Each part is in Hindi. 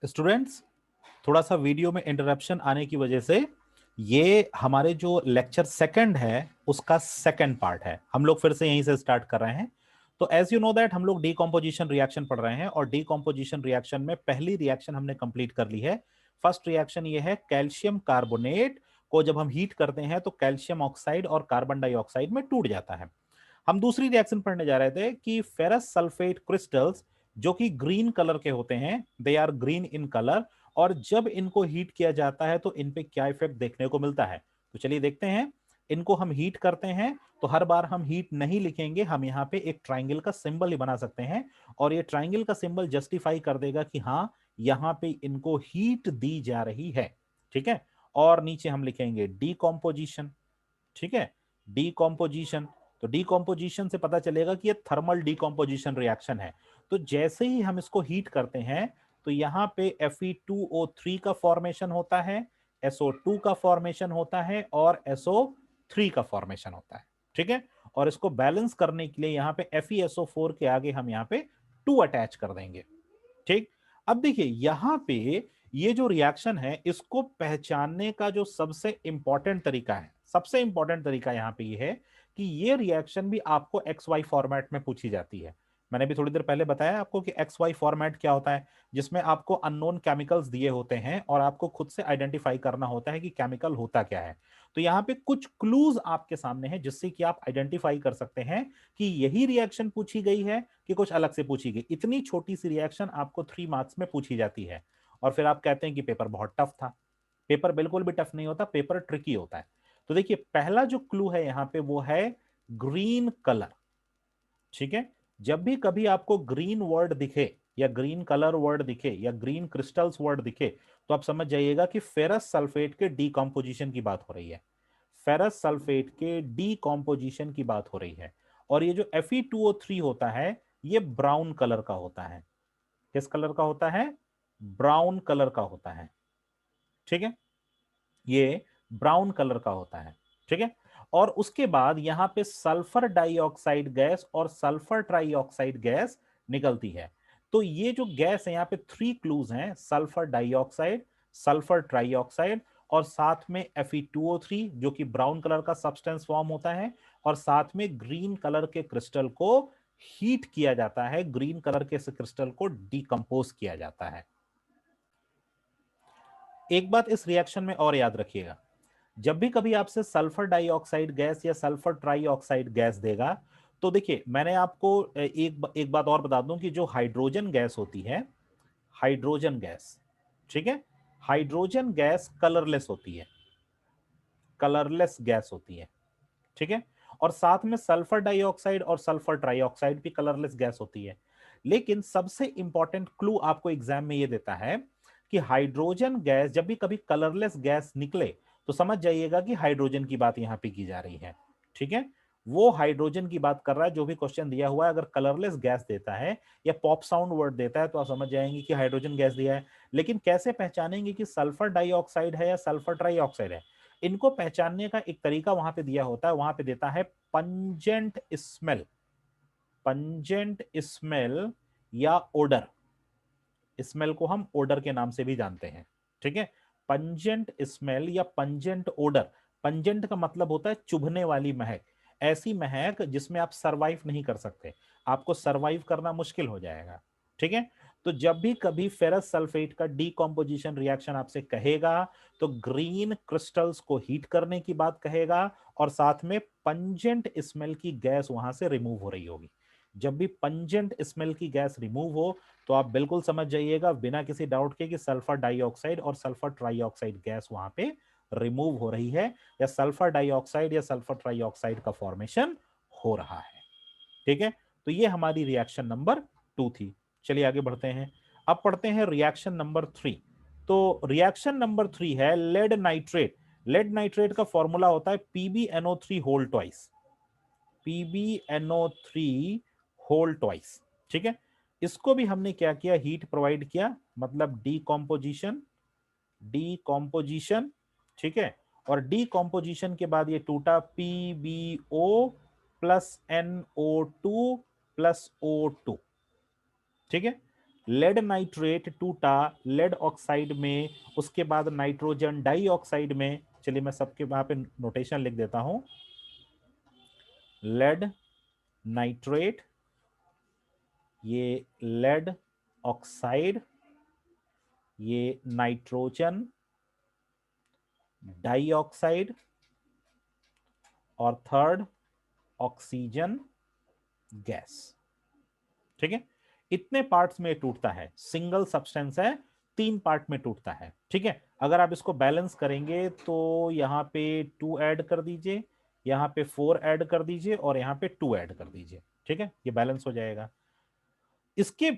स्टूडेंट्स, थोड़ा सा वीडियो में इंटरप्शन आने की वजह से ये हमारे जो लेक्चर सेकंड है उसका सेकंड पार्ट है। हम लोग फिर से यहीं से स्टार्ट कर रहे हैं। तो एज यू नो दैट हम लोग डीकॉम्पोजिशन रिएक्शन पढ़ रहे हैं और डीकॉम्पोजिशन रिएक्शन में पहली रिएक्शन हमने कंप्लीट कर ली है। फर्स्ट रिएक्शन ये है, कैल्शियम कार्बोनेट को जब हम हीट करते हैं तो कैल्शियम ऑक्साइड और कार्बन डाइऑक्साइड में टूट जाता है। हम दूसरी रिएक्शन पढ़ने जा रहे थे कि फेरस सल्फेट क्रिस्टल्स जो कि ग्रीन कलर के होते हैं, they are green in colour, और जब इनको हीट किया जाता है तो इन पे क्या इफेक्ट देखने को मिलता है। तो चलिए देखते हैं। इनको हम हीट करते हैं तो हर बार हम हीट नहीं लिखेंगे, हम यहाँ पे एक ट्राइंगल का सिंबल ही बना सकते हैं और ये ट्राइंगल का सिंबल जस्टिफाई कर देगा कि हाँ, यहाँ पे इनको हीट दी जा रही है। ठीक है, और नीचे हम लिखेंगे डीकॉम्पोजिशन। ठीक है, डीकॉम्पोजिशन। तो डीकॉम्पोजिशन से पता चलेगा कि ये थर्मल डीकॉम्पोजिशन रिएक्शन है। तो जैसे ही हम इसको हीट करते हैं तो यहां पे Fe2O3 का फॉर्मेशन होता है, SO2 का फॉर्मेशन होता है और SO3 का फॉर्मेशन होता है। ठीक है, और इसको बैलेंस करने के लिए यहां पे FeSO4 के आगे हम यहां पे 2 अटैच कर देंगे। ठीक, अब देखिए यहां पे ये जो रिएक्शन है इसको पहचानने का जो सबसे इंपॉर्टेंट तरीका है, सबसे इंपॉर्टेंट तरीका यहां पे ये है कि ये रिएक्शन भी आपको एक्स वाई फॉर्मेट में पूछी जाती है। मैंने भी थोड़ी देर पहले बताया आपको कि एक्स वाई फॉर्मेट क्या होता है, जिसमें आपको अननोन केमिकल्स दिए होते हैं और आपको खुद से आइडेंटिफाई करना होता है कि केमिकल होता क्या है। तो यहाँ पे कुछ क्लूज आपके सामने है जिससे कि आप आइडेंटिफाई कर सकते हैं कि यही रिएक्शन पूछी गई है कि कुछ अलग से पूछी गई। इतनी छोटी सी रिएक्शन आपको 3 मार्क्स में पूछी जाती है और फिर आप कहते हैं कि पेपर बहुत टफ था। पेपर बिल्कुल भी टफ नहीं होता, पेपर ट्रिकी होता है। तो देखिए पहला जो क्लू है यहां पे वो है ग्रीन कलर। ठीक है, जब भी कभी आपको ग्रीन वर्ड दिखे या ग्रीन कलर वर्ड दिखे या ग्रीन क्रिस्टल्स वर्ड दिखे तो आप समझ जाइएगा कि फेरस सल्फेट के डीकॉम्पोजिशन की बात हो रही है। फेरस सल्फेट के डीकॉम्पोजिशन की बात हो रही है। और ये जो Fe2O3 होता है ये ब्राउन कलर का होता है। किस कलर का होता है? ब्राउन कलर का होता है। ठीक है, ये ब्राउन कलर का होता है। ठीक है, और उसके बाद यहां पे सल्फर डाइऑक्साइड गैस और सल्फर ट्राइऑक्साइड गैस निकलती है। तो ये जो गैस है यहां पे 3 क्लूज हैं, सल्फर डाइऑक्साइड, सल्फर ट्राइऑक्साइड और साथ में Fe2O3 जो कि ब्राउन कलर का सब्सटेंस फॉर्म होता है, और साथ में ग्रीन कलर के क्रिस्टल को हीट किया जाता है, ग्रीन कलर के क्रिस्टल को डिकम्पोज किया जाता है। एक बात इस रिएक्शन में और याद रखिएगा, जब भी कभी आपसे सल्फर डाइऑक्साइड गैस या सल्फर ट्राइऑक्साइड गैस देगा तो देखिए मैंने आपको एक बात और बता दूं कि जो हाइड्रोजन गैस होती है, हाइड्रोजन गैस, ठीक है, हाइड्रोजन गैस कलरलेस होती है, कलरलेस गैस होती है। ठीक है, और साथ में सल्फर डाइऑक्साइड और सल्फर ट्राइऑक्साइड भी कलरलेस गैस होती है। लेकिन सबसे इंपॉर्टेंट क्लू आपको एग्जाम में यह देता है कि हाइड्रोजन गैस जब भी कभी कलरलेस गैस निकले तो समझ जाइएगा कि हाइड्रोजन की बात यहां पे की जा रही है। ठीक है, वो हाइड्रोजन की बात कर रहा है। जो भी क्वेश्चन दिया हुआ है अगर कलरलेस गैस देता है या पॉप साउंड वर्ड देता है तो आप समझ जाएंगे कि हाइड्रोजन गैस दिया है। लेकिन कैसे पहचानेंगे कि सल्फर डाइऑक्साइड है या सल्फर ट्राइऑक्साइड है? इनको पहचानने का एक तरीका वहां पे दिया होता है, वहां पे देता है पंजेंट स्मेल, पंजेंट स्मेल या ओडर। स्मेल को हम ओडर के नाम से भी जानते हैं। ठीक है, पंजेंट स्मेल या पंजेंट ओडर। पंजेंट का मतलब होता है चुभने वाली महक, ऐसी महक जिसमें आप सरवाइव नहीं कर सकते, आपको सरवाइव करना मुश्किल हो जाएगा। ठीक है, तो जब भी कभी फेरस सल्फेट का डीकॉम्पोजिशन रिएक्शन आपसे कहेगा तो ग्रीन क्रिस्टल्स को हीट करने की बात कहेगा और साथ में पंजेंट स्मेल की गैस वहां से रिमूव हो रही होगी। जब भी पंजेंट स्मेल की गैस रिमूव हो तो आप बिल्कुल समझ जाइएगा बिना किसी डाउट के कि सल्फर डाइऑक्साइड और सल्फर ट्राइऑक्साइड गैस वहां पे रिमूव हो रही है या सल्फर डाइऑक्साइड या सल्फर ट्राइऑक्साइड का फॉर्मेशन हो रहा है। ठीक है, तो ये हमारी रिएक्शन नंबर 2 थी। चलिए आगे बढ़ते हैं। अब पढ़ते हैं रिएक्शन नंबर 3। तो रिएक्शन नंबर 3 है लेड नाइट्रेट। लेड नाइट्रेट का फॉर्मूला होता है PbNO3 whole twice, PbNO3 whole twice. ठीक है, इसको भी हमने क्या किया, हीट प्रोवाइड किया, मतलब डीकॉम्पोजिशन, डीकॉम्पोजिशन। ठीक है, और डीकॉम्पोजिशन के बाद ये टूटा PbO plus NO2 plus O2। ठीक है, लेड नाइट्रेट टूटा लेड ऑक्साइड में, उसके बाद नाइट्रोजन डाइऑक्साइड में। चलिए मैं सबके वहां पे नोटेशन लिख देता हूं। लेड नाइट्रेट, ये लेड ऑक्साइड, ये नाइट्रोजन डाइऑक्साइड, और थर्ड ऑक्सीजन गैस। ठीक है, इतने पार्ट्स में टूटता है, सिंगल सब्सटेंस है, 3 पार्ट में टूटता है। ठीक है, अगर आप इसको बैलेंस करेंगे तो यहां पे 2 ऐड कर दीजिए, यहां पे 4 ऐड कर दीजिए, और यहां पे 2 ऐड कर दीजिए। ठीक है, ये बैलेंस हो जाएगा इसके।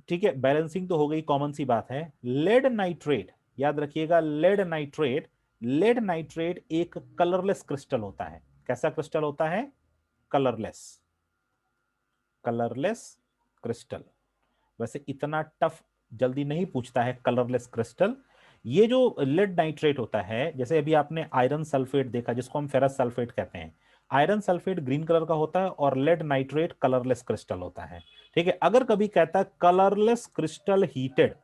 ठीक है, बैलेंसिंग तो हो गई, कॉमन सी बात है। लेड नाइट्रेट, याद रखिएगा, लेड नाइट्रेट, लेड नाइट्रेट एक कलरलेस क्रिस्टल होता है। कैसा क्रिस्टल होता है? Colourless, colourless crystal. वैसे इतना टफ जल्दी नहीं पूछता है कलरलेस क्रिस्टल। ये जो लेड नाइट्रेट होता है, जैसे अभी आपने आयरन सल्फेट देखा जिसको हम फेरस सल्फेट कहते हैं, आयरन सल्फेट ग्रीन कलर का होता है और लेड नाइट्रेट कलरलेस क्रिस्टल होता है। ठीक है, अगर कभी कहता है colourless crystal heated,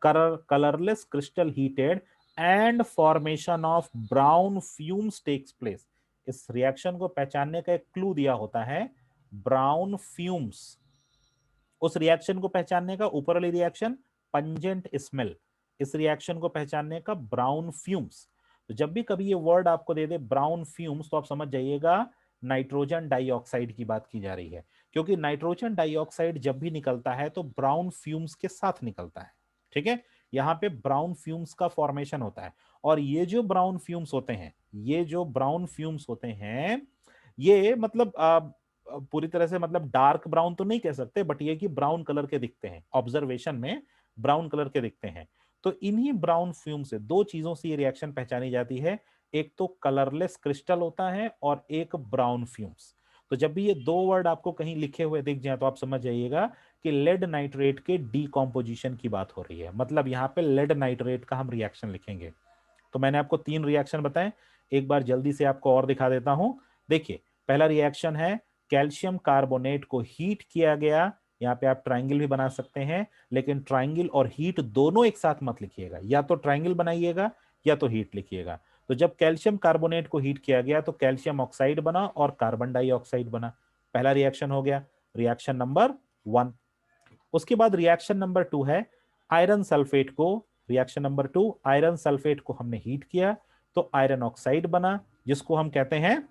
colourless crystal heated and formation of brown fumes takes place, इस रिएक्शन को पहचानने का एक क्लू दिया होता है, ब्राउन फ्यूम्स। उस रिएक्शन को पहचानने का ऊपर वाली रिएक्शन पंजेंट स्मेल, इस रिएक्शन को पहचानने का ब्राउन फ्यूम्स। तो जब भी कभी ये वर्ड आपको दे दे ब्राउन फ्यूम्स, तो आप समझ जाइएगा नाइट्रोजन डाइऑक्साइड की बात की जा रही है, क्योंकि नाइट्रोजन डाइऑक्साइड जब भी निकलता है तो ब्राउन फ्यूम्स के साथ निकलता है। ठीक है, यहां पे ब्राउन फ्यूम्स का फॉर्मेशन होता है, और ये जो ब्राउन फ्यूम्स होते हैं, ये जो ब्राउन फ्यूम्स होते हैं, ये मतलब पूरी तरह से मतलब डार्क ब्राउन तो नहीं कह सकते, बट ये कि ब्राउन कलर के दिखते हैं, ऑब्जर्वेशन में ब्राउन कलर के दिखते हैं। तो इन्हीं ब्राउन फ्यूम से दो चीजों से ये रिएक्शन पहचानी जाती है, एक तो कलरलेस क्रिस्टल होता है और एक ब्राउन फ्यूम्स। तो जब भी ये दो वर्ड आपको कहीं लिखे हुए दिख जाए तो आप समझ जाइएगा कि लेड नाइट्रेट के डीकॉम्पोजिशन की बात हो रही है, मतलब यहाँ पे लेड नाइट्रेट का हम रिएक्शन लिखेंगे। तो मैंने आपको 3 रिएक्शन बताए, एक बार जल्दी से आपको और दिखा देता हूं। देखिए, पहला रिएक्शन है कैल्शियम कार्बोनेट को हीट किया गया, यहाँ पे आप ट्राइंगल भी बना सकते हैं, लेकिन ट्राइंगल और हीट दोनों एक साथ मत लिखिएगा, या तो ट्राइंगल बनाइएगा या तो हीट लिखिएगा। तो जब कैल्शियम कार्बोनेट को हीट किया गया तो कैल्शियम ऑक्साइड बना और कार्बन डाइऑक्साइड बना, पहला रिएक्शन हो गया, रिएक्शन नंबर 1। उसके बाद रिएक्शन नंबर 2 है आयरन सल्फेट को, रिएक्शन नंबर 2, आयरन सल्फेट को हमने हीट किया तो आयरन ऑक्साइड बना, जिसको हम कहते हैं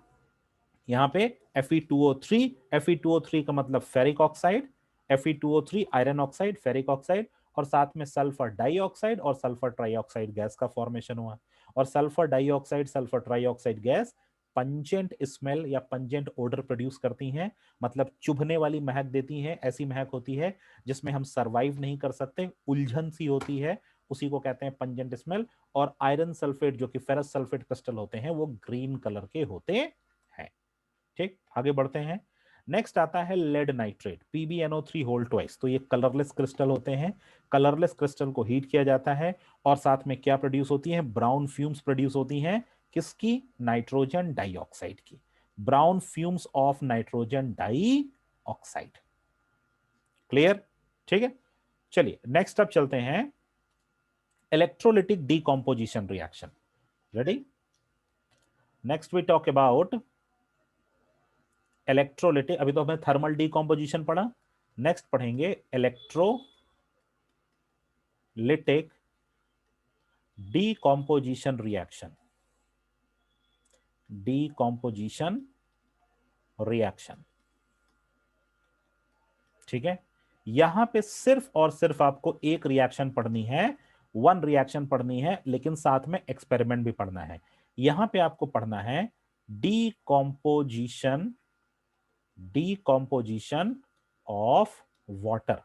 यहां पे Fe2O3। Fe2O3 का मतलब ferric oxide, Fe2O3 iron oxide, ferric oxide, और साथ में सल्फर डाइऑक्साइड और सल्फर ट्राइऑक्साइड गैस का फॉर्मेशन हुआ। और sulphur dioxide, sulphur trioxide gas pungent smell या पंजेंट ओडर प्रोड्यूस करती हैं, मतलब चुभने वाली महक देती हैं। ऐसी महक होती है जिसमें हम सरवाइव नहीं कर सकते, उलझन सी होती है, उसी को कहते हैं पंजेंट स्मेल। और आयरन सल्फेट जो कि फेरस सल्फेट क्रिस्टल होते हैं वो ग्रीन कलर के होते हैं। ठीक, आगे बढ़ते हैं। नेक्स्ट आता है lead nitrate, PbNO3 whole twice. तो ये कलरलेस क्रिस्टल होते हैं, कलरलेस क्रिस्टल को हीट किया जाता है और साथ में क्या प्रोड्यूस होती है, ब्राउन फ्यूम्स प्रोड्यूस होती हैं, किसकी, नाइट्रोजन डाइऑक्साइड की, brown fumes of nitrogen dioxide. Clear? ठीक है, चलिए नेक्स्ट अब चलते हैं electrolytic decomposition reaction. Ready? Next we talk about electrolytic, अभी तो हमें थर्मल डीकॉम्पोजिशन पढ़ा, नेक्स्ट पढ़ेंगे electrolytic decomposition reaction. Decomposition reaction, ठीक है। यहां पे सिर्फ और सिर्फ आपको एक रिएक्शन पढ़नी है, 1 रिएक्शन पढ़नी है, लेकिन साथ में एक्सपेरिमेंट भी पढ़ना है। यहां पे आपको पढ़ना है डीकॉम्पोजिशन, डीकॉम्पोजिशन ऑफ वाटर।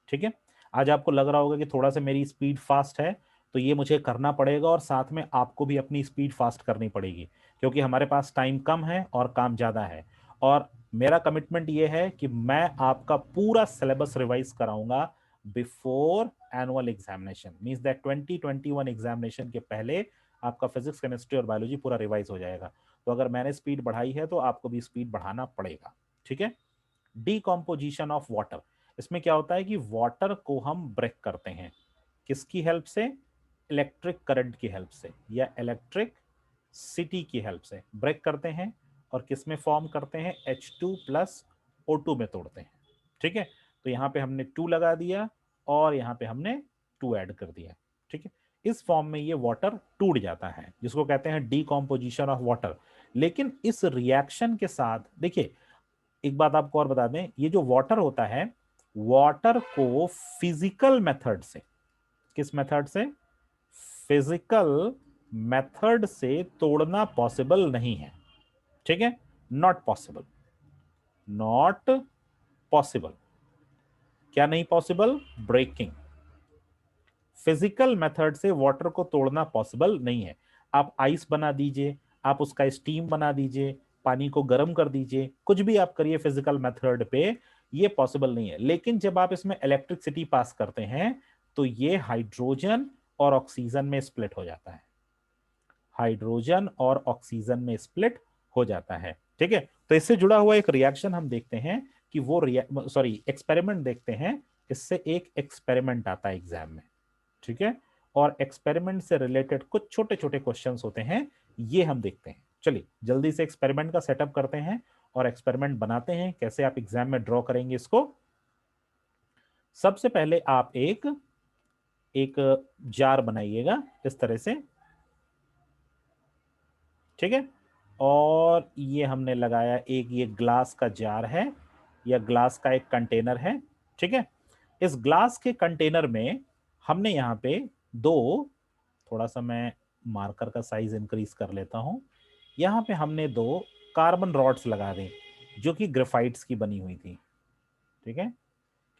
ठीक है, आज आपको लग रहा होगा कि थोड़ा सा मेरी स्पीड फास्ट है, तो ये मुझे करना पड़ेगा और साथ में आपको भी अपनी स्पीड फास्ट करनी पड़ेगी, क्योंकि हमारे पास टाइम कम है और काम ज्यादा है। और मेरा कमिटमेंट ये है कि मैं आपका पूरा सिलेबस रिवाइज कराऊंगा before annual examination, means that 2021 examination के पहले आपका फिजिक्स, केमिस्ट्री और बायोलॉजी पूरा रिवाइज हो जाएगा। तो अगर मैंने स्पीड बढ़ाई है तो आपको भी स्पीड बढ़ाना पड़ेगा। ठीक है, डीकॉम्पोजिशन ऑफ वाटर। इसमें क्या होता है कि वाटर को हम ब्रेक करते हैं, किसकी हेल्प से? इलेक्ट्रिक करंट की हेल्प से या इलेक्ट्रिक सिटी की हेल्प से ब्रेक करते हैं। और किस में फॉर्म करते हैं? H2 प्लस O2 में तोड़ते हैं। ठीक है, तो यहाँ पे हमने 2 लगा दिया और यहाँ पे हमने 2 ऐड कर दिया। ठीक है, इस फॉर्म में ये वाटर टूट जाता है, जिसको कहते हैं डीकॉम्पोजिशन ऑफ वाटर। लेकिन इस रिएक्शन के साथ देखिए, एक बात आपको और बता दें, ये जो वाटर होता है, वाटर को फिजिकल मेथड से, किस मेथड से? फिजिकल मेथड से तोड़ना पॉसिबल नहीं है। ठीक है, नॉट पॉसिबल, नॉट पॉसिबल। क्या नहीं पॉसिबल? ब्रेकिंग। फिजिकल मेथड से वाटर को तोड़ना पॉसिबल नहीं है। आप आइस बना दीजिए, आप उसका स्टीम बना दीजिए, पानी को गर्म कर दीजिए, कुछ भी आप करिए फिजिकल मेथड पे, ये पॉसिबल नहीं है। लेकिन जब आप इसमें इलेक्ट्रिसिटी पास करते हैं तो ये हाइड्रोजन और ऑक्सीजन में स्प्लिट हो जाता है, हाइड्रोजन और ऑक्सीजन में स्प्लिट हो जाता है। ठीक है, तो इससे जुड़ा हुआ एक रिएक्शन हम देखते हैं कि वो एक्सपेरिमेंट देखते हैं। इससे एक एक्सपेरिमेंट आता है एग्जाम में। ठीक है, और एक्सपेरिमेंट से रिलेटेड कुछ छोटे छोटे क्वेश्चंस होते हैं, ये हम देखते हैं। चलिए जल्दी से एक्सपेरिमेंट का सेटअप करते हैं और एक्सपेरिमेंट बनाते हैं, कैसे आप एग्जाम में ड्रॉ करेंगे इसको। सबसे पहले आप एक एक जार बनाइएगा इस तरह से। ठीक है, और ये हमने लगाया, एक ये ग्लास का जार है या ग्लास का एक कंटेनर है। ठीक है, इस ग्लास के कंटेनर में हमने यहाँ पे दो, थोड़ा सा मैं मार्कर का साइज इंक्रीज कर लेता हूं, यहाँ पे हमने दो कार्बन रॉड्स लगा दी जो कि ग्रेफाइट्स की बनी हुई थी। ठीक है,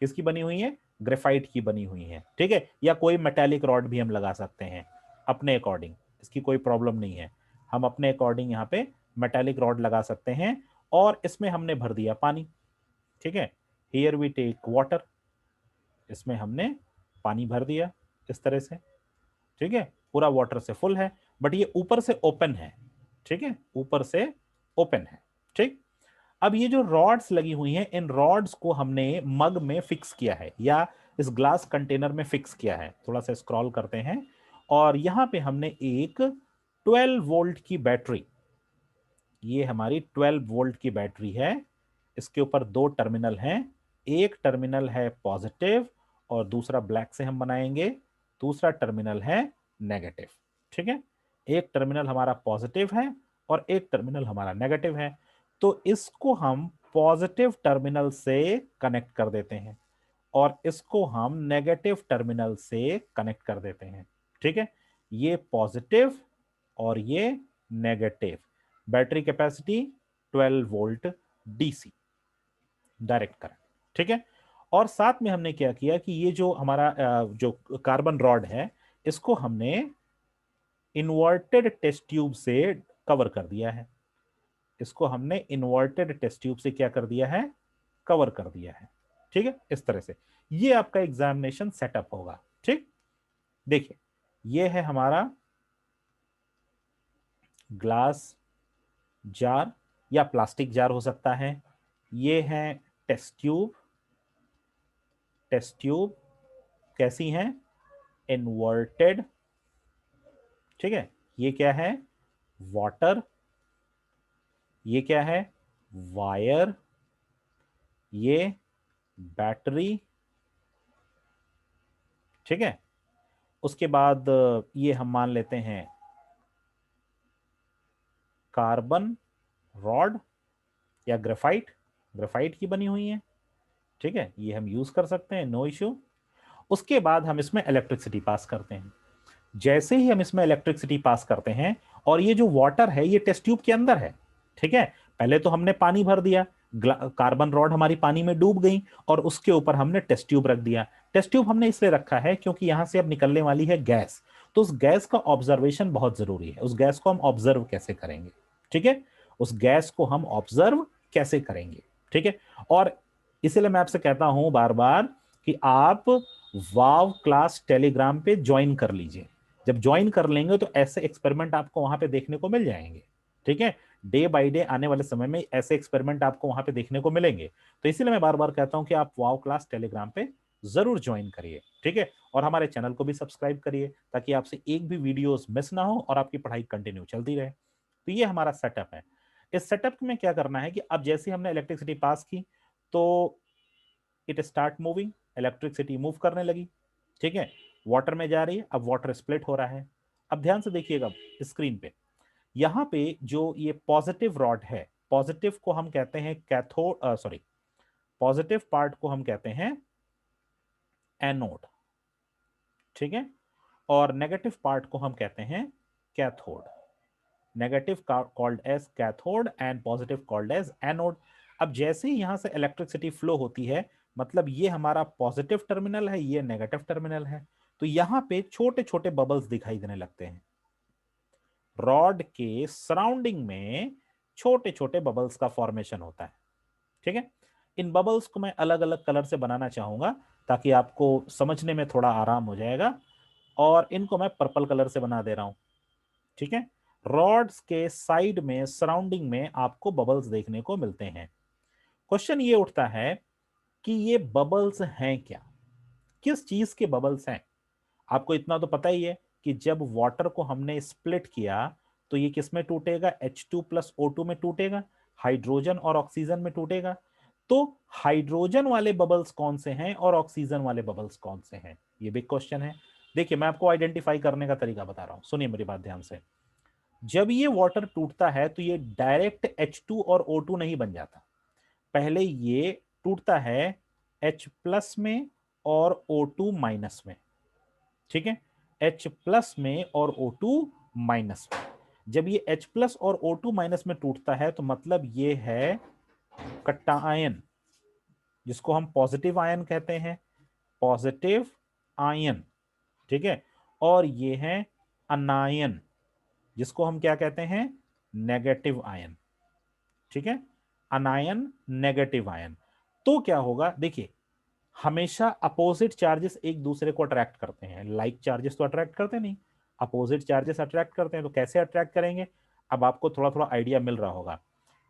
किसकी बनी हुई है? ग्रेफाइट की बनी हुई है। ठीक है, या कोई मेटालिक रॉड भी हम लगा सकते हैं अपने अकॉर्डिंग, इसकी कोई प्रॉब्लम नहीं है। हम अपने अकॉर्डिंग यहाँ पे मेटालिक रॉड लगा सकते हैं और इसमें हमने भर दिया पानी। ठीक है, हियर वी टेक वाटर, इसमें हमने पानी भर दिया इस तरह से। ठीक है, पूरा वाटर से फुल है, बट ये ऊपर से ओपन है। ठीक है, ऊपर से ओपन है। ठीक, अब ये जो रॉड्स लगी हुई हैं, इन रॉड्स को हमने मग में फिक्स किया है या इस ग्लास कंटेनर में फिक्स किया है। थोड़ा सा स्क्रॉल करते हैं और यहां पे हमने एक 12 वोल्ट की बैटरी, ये हमारी 12 वोल्ट की बैटरी है। इसके ऊपर दो टर्मिनल हैं, एक टर्मिनल है पॉजिटिव और दूसरा ब्लैक से हम बनाएंगे, दूसरा टर्मिनल है नेगेटिव। ठीक है, एक टर्मिनल हमारा पॉजिटिव है और एक टर्मिनल हमारा नेगेटिव है। तो इसको हम पॉजिटिव टर्मिनल से कनेक्ट कर देते हैं और इसको हम नेगेटिव टर्मिनल से कनेक्ट कर देते हैं। ठीक है, ये पॉजिटिव और ये negative. Battery capacity 12 volt DC direct current. ठीक है, और साथ में हमने क्या किया कि ये जो हमारा जो कार्बन रॉड है, इसको हमने इन्वर्टेड टेस्ट ट्यूब से कवर कर दिया है। इसको हमने इन्वर्टेड टेस्ट ट्यूब से क्या कर दिया है? कवर कर दिया है। ठीक है, इस तरह से ये आपका एग्जामिनेशन सेटअप होगा। ठीक, देखिए ये है हमारा ग्लास जार या प्लास्टिक जार हो सकता है। ये है टेस्ट ट्यूब, टेस्ट ट्यूब कैसी हैं? इन्वर्टेड। ठीक है, ये क्या है? वाटर। ये क्या है? वायर। ये बैटरी। ठीक है, उसके बाद ये हम मान लेते हैं कार्बन रॉड या ग्रेफाइट, ग्रेफाइट की बनी हुई है। ठीक है, ये हम यूज कर सकते हैं, नो इश्यू। उसके बाद हम इसमें इलेक्ट्रिसिटी पास करते हैं। जैसे ही हम इसमें इलेक्ट्रिसिटी पास करते हैं, और ये जो वाटर है ये टेस्ट ट्यूब के अंदर है। ठीक है, पहले तो हमने पानी भर दिया, कार्बन रॉड हमारी पानी में डूब गई और उसके ऊपर हमने टेस्ट ट्यूब रख दिया। टेस्ट ट्यूब हमने इसलिए रखा है क्योंकि यहां से अब निकलने वाली है गैस, तो उस गैस का ऑब्जर्वेशन बहुत जरूरी है। उस गैस को हम ऑब्जर्व कैसे करेंगे? ठीक है, उस गैस को हम ऑब्जर्व कैसे करेंगे? ठीक है, और इसलिए मैं आपसे कहता हूं बार बार कि आप वाव क्लास टेलीग्राम पे ज्वाइन कर लीजिए। जब ज्वाइन कर लेंगे तो ऐसे एक्सपेरिमेंट आपको वहां पे देखने को मिल जाएंगे। ठीक है, डे बाय डे आने वाले समय में ऐसे एक्सपेरिमेंट आपको वहां पे देखने को मिलेंगे। तो इसीलिए मैं बार बार कहता हूं कि आप वाव क्लास टेलीग्राम पे जरूर ज्वाइन करिए, ठीक है, और हमारे चैनल को भी सब्सक्राइब करिए ताकि आपसे एक भी वीडियोस मिस ना हो और आपकी पढ़ाई कंटिन्यू चलती रहे। तो ये हमारा सेटअप है। इस सेटअप में क्या करना है कि अब जैसे हमने इलेक्ट्रिसिटी पास की तो it start moving, electricity move करने लगी, ठीक है, वाटर में जा रही है, अब वाटर स्प्लिट हो रहा है। अब ध्यान से देखिएगा स्क्रीन पे, यहां पे जो ये पॉजिटिव रॉड है, पॉजिटिव को हम कहते हैं कैथोड, सॉरी, पॉजिटिव पार्ट को हम कहते हैं एनोड, ठीक है, और नेगेटिव पार्ट को हम कहते हैं cathode. Negative called as cathode and positive called as anode. अब जैसे ही यहां से इलेक्ट्रिसिटी फ्लो होती है, मतलब ये हमारा पॉजिटिव टर्मिनल है, ये नेगेटिव टर्मिनल है, तो यहां पे छोटे छोटे बबल्स दिखाई देने लगते हैं। रॉड के सराउंडिंग में छोटे छोटे बबल्स का फॉर्मेशन होता है, ठीक है। इन बबल्स को मैं अलग अलग कलर से बनाना चाहूंगा ताकि आपको समझने में थोड़ा आराम हो जाएगा, और इनको मैं पर्पल कलर से बना दे रहा हूं, ठीक है। रॉड्स के साइड में सराउंडिंग में आपको बबल्स देखने को मिलते हैं। क्वेश्चन ये उठता है कि ये बबल्स हैं क्या, किस चीज के बबल्स हैं। आपको इतना तो पता ही है कि जब वाटर को हमने स्प्लिट किया तो ये किस में टूटेगा, H2 प्लस O2 में टूटेगा, हाइड्रोजन और ऑक्सीजन में टूटेगा। तो हाइड्रोजन वाले बबल्स कौन से हैं और ऑक्सीजन वाले बबल्स कौन से हैं, ये बिग क्वेश्चन है। देखिए मैं आपको आइडेंटिफाई करने का तरीका बता रहा हूं, सुनिए मेरी बात ध्यान से। जब ये वाटर टूटता है तो ये डायरेक्ट H2 और O2 नहीं बन जाता, पहले ये टूटता है H प्लस में और O2 माइनस में, ठीक है, H प्लस में और O2 माइनस में। जब ये H प्लस और O2 माइनस में टूटता है तो मतलब ये है कटायन, जिसको हम पॉजिटिव आयन कहते हैं, पॉजिटिव आयन, ठीक है, और ये है अनायन, जिसको हम क्या कहते हैं, नेगेटिव आयन, ठीक है, अनायन नेगेटिव आयन। तो क्या होगा, देखिए हमेशा अपोजिट चार्जेस एक दूसरे को अट्रैक्ट करते हैं, लाइक चार्जेस तो अट्रैक्ट करते नहीं, अपोजिट चार्जेस अट्रैक्ट करते हैं। तो कैसे अट्रैक्ट करेंगे, अब आपको थोड़ा थोड़ा आइडिया मिल रहा होगा।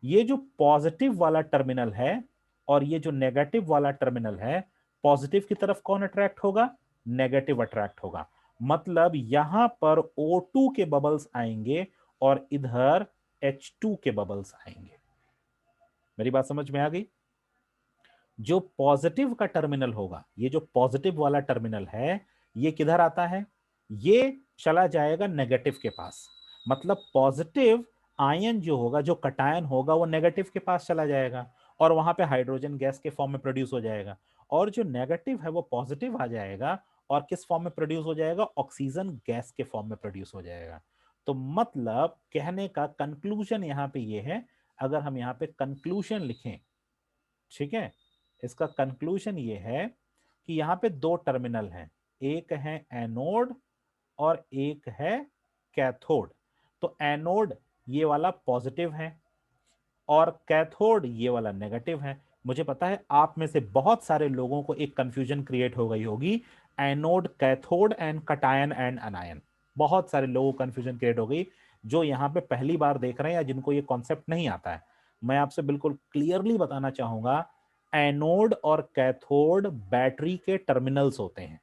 ये जो पॉजिटिव वाला टर्मिनल है और ये जो नेगेटिव वाला टर्मिनल है, पॉजिटिव की तरफ कौन अट्रैक्ट होगा, नेगेटिव अट्रैक्ट होगा। मतलब यहां पर O2 के बबल्स आएंगे और इधर H2 के बबल्स आएंगे। मेरी बात समझ में आ गई। जो पॉजिटिव का टर्मिनल होगा, ये जो पॉजिटिव वाला टर्मिनल है, ये किधर आता है, ये चला जाएगा नेगेटिव के पास। मतलब पॉजिटिव आयन जो होगा, जो कटायन होगा, वो नेगेटिव के पास चला जाएगा और वहां पे हाइड्रोजन गैस के फॉर्म में प्रोड्यूस हो जाएगा। और जो नेगेटिव है वो पॉजिटिव आ जाएगा और किस फॉर्म में प्रोड्यूस हो जाएगा, ऑक्सीजन गैस के फॉर्म में प्रोड्यूस हो जाएगा। तो मतलब कहने का कंक्लूजन यहां पे ये है, अगर हम यहां पे कंक्लूजन लिखें, ठीक है, इसका कंक्लूजन ये है कि यहां पे दो टर्मिनल हैं, एक है एनोड और एक है कैथोड। तो एनोड ये वाला पॉजिटिव है और कैथोड ये वाला नेगेटिव है। मुझे पता है आप में से बहुत सारे लोगों को एक कंफ्यूजन क्रिएट हो गई होगी, anode cathode and cation and अनायन। बहुत सारे लोगों को कंफ्यूजन क्रिएट हो गई जो यहां पे पहली बार देख रहे हैं या जिनको ये कॉन्सेप्ट नहीं आता है। मैं आपसे बिल्कुल क्लियरली बताना चाहूंगा, एनोड और कैथोड बैटरी के टर्मिनल्स होते हैं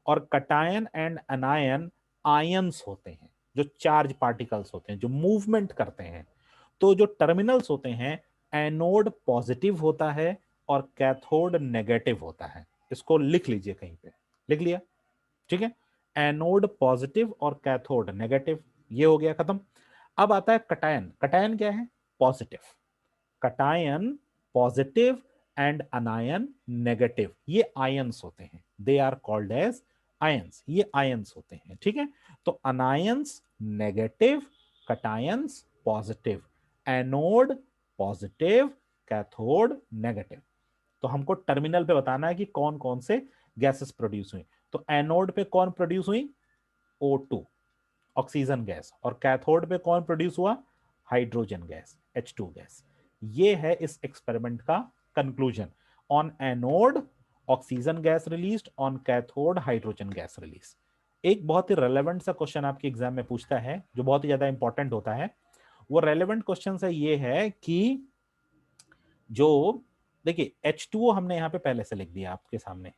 और कटायन एंड अनायन आयंस होते हैं, जो चार्ज पार्टिकल्स होते हैं, जो मूवमेंट करते हैं। तो जो टर्मिनल्स होते हैं, एनोड पॉजिटिव होता है और कैथोड नेगेटिव होता है। इसको लिख लीजिए कहीं पे, लिख लिया, ठीक है, एनोड पॉजिटिव और कैथोड नेगेटिव, ये हो गया खत्म। अब आता है कटायन। कटायन क्या है, positive. Cation positive and anion negative, ये आयंस होते हैं, they are called as ions, ये आयंस होते हैं, ठीक है। तो anions negative, cations positive, anode positive, cathode negative. तो हमको टर्मिनल पे बताना है कि कौन कौन से गैसेस प्रोड्यूस हुई। तो एनोड पे कौन प्रोड्यूस हुई, O2 ऑक्सीजन गैस, और कैथोड पे कौन प्रोड्यूस हुआ, हाइड्रोजन गैस, H2 गैस। ये है इस एक्सपेरिमेंट का conclusion. On anode oxygen gas released, on cathode hydrogen gas release. एक बहुत ही रेलेवेंट सा क्वेश्चन आपके एग्जाम में पूछता है जो बहुत ही ज्यादा इंपॉर्टेंट होता है, वो रेलेवेंट क्वेश्चन है ये है कि जो देखिए H2O हमने यहां पे पहले से लिख दिया आपके सामने,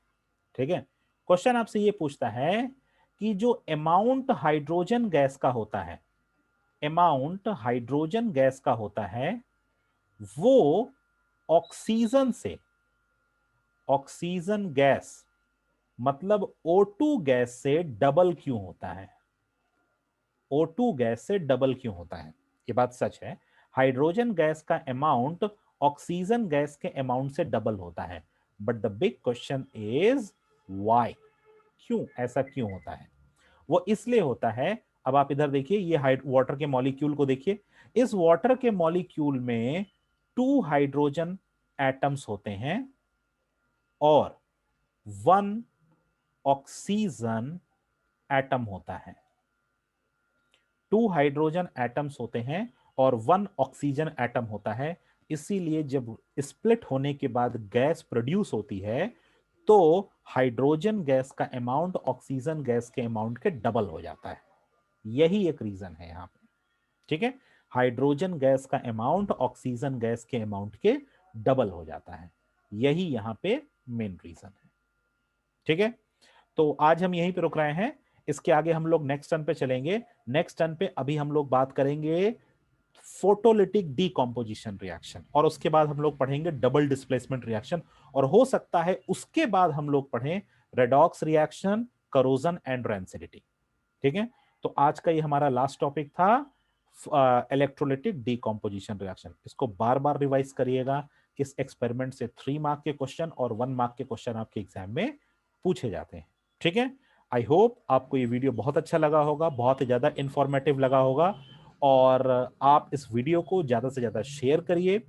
ठीक है। क्वेश्चन आपसे ये पूछता है कि जो अमाउंट हाइड्रोजन गैस का होता है, अमाउंट हाइड्रोजन गैस का होता है वो ऑक्सीजन से, ऑक्सीजन गैस मतलब O2 गैस से डबल क्यों होता है, O2 गैस से डबल क्यों होता है। ये बात सच है, हाइड्रोजन गैस का अमाउंट ऑक्सीजन गैस के अमाउंट से डबल होता है, but the big question is why, क्यों, ऐसा क्यों होता है। वो इसलिए होता है, अब आप इधर देखिए, ये वाटर के मॉलिक्यूल को देखिए, इस वाटर के मॉलिक्यूल में 2 हाइड्रोजन एटम्स होते हैं और 1 ऑक्सीजन एटम होता है। 2 हाइड्रोजन एटम्स होते हैं और 1 ऑक्सीजन एटम होता है। इसीलिए जब स्प्लिट होने के बाद गैस प्रोड्यूस होती है तो हाइड्रोजन गैस का अमाउंट ऑक्सीजन गैस के अमाउंट के डबल हो जाता है। यही एक रीजन है यहां पे, ठीक है। हाइड्रोजन गैस का अमाउंट ऑक्सीजन गैस के अमाउंट के डबल हो जाता है, यही यहां पे मेन रीजन है, ठीक है। तो आज हम यहीं पे रुक रहे हैं, इसके आगे हम लोग नेक्स्ट टर्न पे चलेंगे। नेक्स्ट टर्न पे अभी हम लोग बात करेंगे फोटोलिटिक डीकॉम्पोजिशन रिएक्शन, और उसके बाद हम लोग पढ़ेंगे डबल डिस्प्लेसमेंट रिएक्शन, और हो सकता है उसके बाद हम लोग पढ़ें redox reaction, corrosion and rancidity, ठीक है। तो आज का ये हमारा लास्ट टॉपिक था इलेक्ट्रोलिटिक डीकॉम्पोजिशन रिएक्शन। इसको बार बार रिवाइज करिएगा, किस एक्सपेरिमेंट से 3 मार्क के क्वेश्चन और 1 मार्क के क्वेश्चन आपके एग्जाम में पूछे जाते हैं, ठीक है। आई होप आपको ये वीडियो बहुत अच्छा लगा होगा, बहुत ही ज्यादा इंफॉर्मेटिव लगा होगा, और आप इस वीडियो को ज्यादा से ज्यादा शेयर करिए,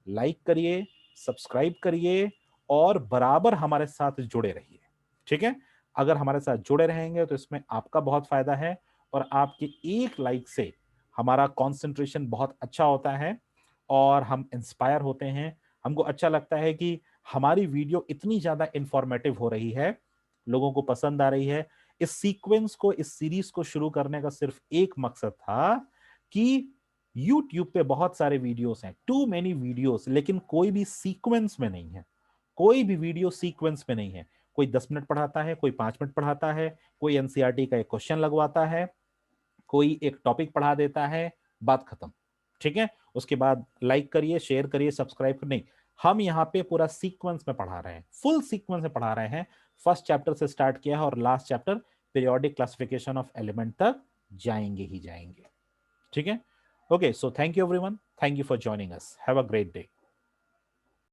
लाइक करिए, सब्सक्राइब करिए और बराबर हमारे साथ जुड़े रहिए, ठीक है। अगर हमारे साथ जुड़े रहेंगे तो इसमें आपका बहुत फायदा है, और आपके एक लाइक से हमारा कंसंट्रेशन बहुत अच्छा होता है और हम इंस्पायर होते हैं। हमको अच्छा लगता है कि हमारी वीडियो इतनी ज्यादा इंफॉर्मेटिव हो रही है, लोगों को पसंद आ रही है। इस सीक्वेंस को, इस सीरीज को शुरू करने का सिर्फ एक मकसद था कि YouTube पे बहुत सारे वीडियोस हैं, टू मेनी वीडियोस, लेकिन कोई भी सीक्वेंस में नहीं है, कोई भी वीडियो सीक्वेंस में नहीं है। कोई 10 मिनट पढ़ाता है, कोई 5 मिनट पढ़ाता है, कोई एनसीईआरटी का एक क्वेश्चन लगवाता है, कोई एक टॉपिक पढ़ा देता है, बात खत्म, ठीक है। उसके बाद लाइक करिए, शेयर करिए, सब्सक्राइब नहीं, हम यहाँ पे पूरा सीक्वेंस में पढ़ा रहे हैं, फुल सीक्वेंस में पढ़ा रहे हैं। फर्स्ट चैप्टर से स्टार्ट किया है और last chapter periodic classification of element तक जाएंगे ही जाएंगे, ठीक है। Okay, so thank you everyone, thank you for joining us, have a great day.